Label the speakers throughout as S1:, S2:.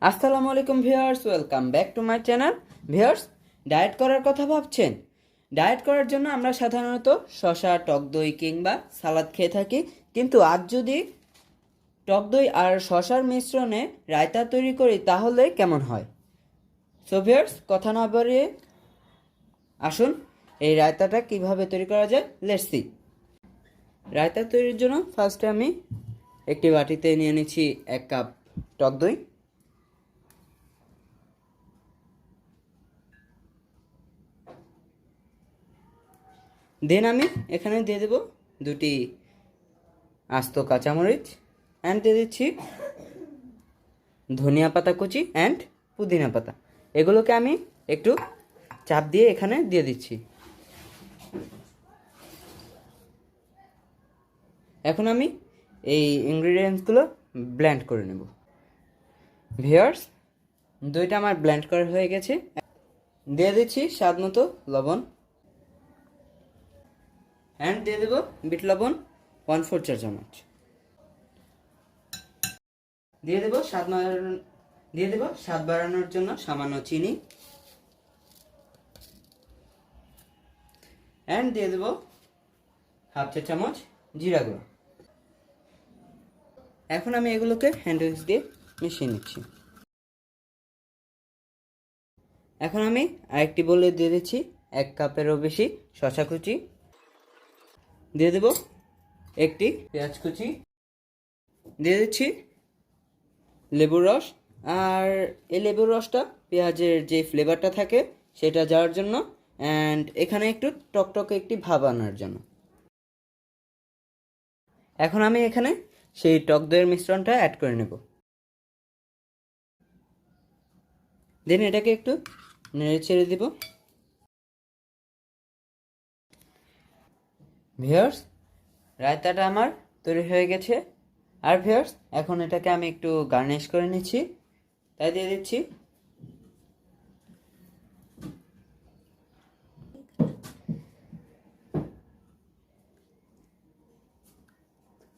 S1: আসসালামু আলাইকুম viewers, welcome back to my channel. Viewers, diet করার কথা ভাবছেন? ডায়েট করার জন্য আমরা সাধারণত শসা, টক দই কিংবা সালাদ খেয়ে থাকি, কিন্তু আজ যদি টক দই আর শসার মিশ্রণে রায়তা তৈরি করি তাহলে কেমন হয়? সো ভিউয়ার্স, কথা না বাড়িয়ে আসুন এই রায়তাটা কিভাবে তৈরি করা যায়, লেটস সি। রায়তা তৈরির জন্য ফার্স্টে আমি একটি বাটিতে নিয়ে নিচ্ছি 1 কাপ টক দই। দেন আমি এখানে দিয়ে দেব 2টি আস্ত কাঁচামরিচ অ্যান্ড দিয়ে দিচ্ছি ধনিয়া পাতা কুচি অ্যান্ড পুদিনা পাতা। এগুলোকে আমি একটু চাপ দিয়ে এখানে দিয়ে দিচ্ছি। এখন আমি এই ইনগ্রিডিয়েন্টসগুলো ব্লেন্ড করে নেব। ভিউয়ার্স, দইটা আমার ব্লেন্ড করা হয়ে গেছে। দিয়ে দিচ্ছি স্বাদ মতো লবণ অ্যান্ড দিয়ে দেবো বিট লবণ 1/4 চা চামচ। দিয়ে দেবো স্বাদ বাড়ানোর জন্য সামান্য চিনি অ্যান্ড দিয়ে দেবো 1/2 চা চামচ জিরা গুঁড়ো। এখন আমি এগুলোকে হ্যান্ড উইক্স দিয়ে মিশিয়ে নিচ্ছি। এখন আমি আরেকটি বলে দিয়ে দিচ্ছি 1 কাপেরও বেশি শসা কুচি। দিয়ে দেব একটি পেঁয়াজ কুচি। দিয়ে দিচ্ছি লেবুর রস, আর এই লেবুর রসটা পেঁয়াজের যে ফ্লেভারটা থাকে সেটা যাওয়ার জন্য, অ্যান্ড এখানে একটু টকটকে একটি ভাব আনার জন্য। এখন আমি এখানে সেই টক দইয়ের মিশ্রণটা অ্যাড করে নেব। দেন এটাকে একটু নেড়ে ছেড়ে দেব। ভিউয়ার্স, রায়তাটা আমার তৈরি হয়ে গেছে। আর ভিউয়ার্স, এখন এটাকে আমি একটু গার্নিশ করে নিচ্ছি, তাই দিয়ে দিচ্ছি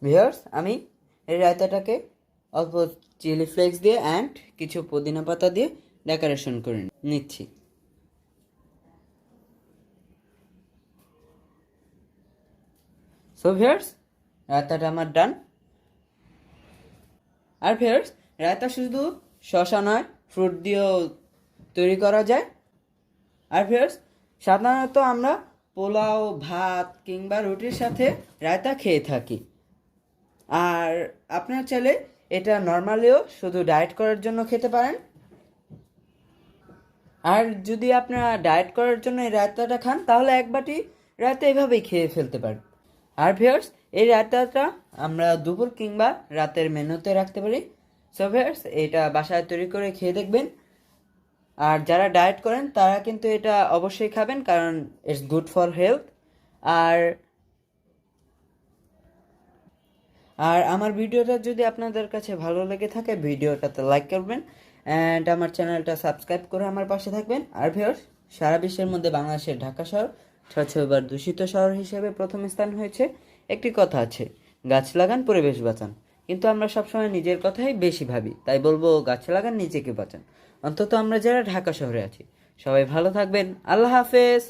S1: ভিউয়ার্স, আমি এই রায়তাটাকে অল্প চিলি ফ্লেক্স দিয়ে অ্যান্ড কিছু পুদিনা পাতা দিয়ে ডেকোরেশন করে নিচ্ছি। সো ভিউয়ার্স, রায়তাটা আমার ডান। আর ভিউয়ার্স, রায়তা শুধু শসা নয়, ফ্রুট দিয়েও তৈরি করা যায়। আর ভিউয়ার্স, সাধারণত আমরা পোলাও, ভাত কিংবা রুটির সাথে রায়তা খেয়ে থাকি। আর আপনার চাইলে এটা নর্মালিও শুধু ডায়েট করার জন্য খেতে পারেন। আর যদি আপনারা ডায়েট করার জন্য এই রায়তাটা খান তাহলে 1 বাটি রায়তা এভাবেই খেয়ে ফেলতে পারেন। আর ভিউয়ার্স, এই রায়তাটা আমরা দুপুর কিংবা রাতের মেনুতে রাখতে পারি। সো ভিউয়ার্স, এটা বাসায় তৈরি করে খেয়ে দেখবেন। আর যারা ডায়েট করেন তারা কিন্তু এটা অবশ্যই খাবেন, কারণ ইটস গুড ফর হেলথ। আর আর আমার ভিডিওটা যদি আপনাদের কাছে ভালো লেগে থাকে ভিডিওটাতে লাইক করবেন অ্যান্ড আমার চ্যানেলটা সাবস্ক্রাইব করে আমার পাশে থাকবেন। আর ভিউয়ার্স, সারা বিশ্বের মধ্যে বাংলাদেশের ঢাকা শহর 6বার দূষিত শহর হিসেবে প্রথম স্থান হয়েছে। একটি কথা আছে, গাছ লাগান পরিবেশ বাঁচান, কিন্তু আমরা সবসময় নিজের কথাই বেশি ভাবি। তাই বলবো, গাছ লাগান, নিজেকে বাঁচান। অন্তত আমরা যারা ঢাকা শহরে আছি সবাই ভালো থাকবেন। আল্লাহ হাফেজ।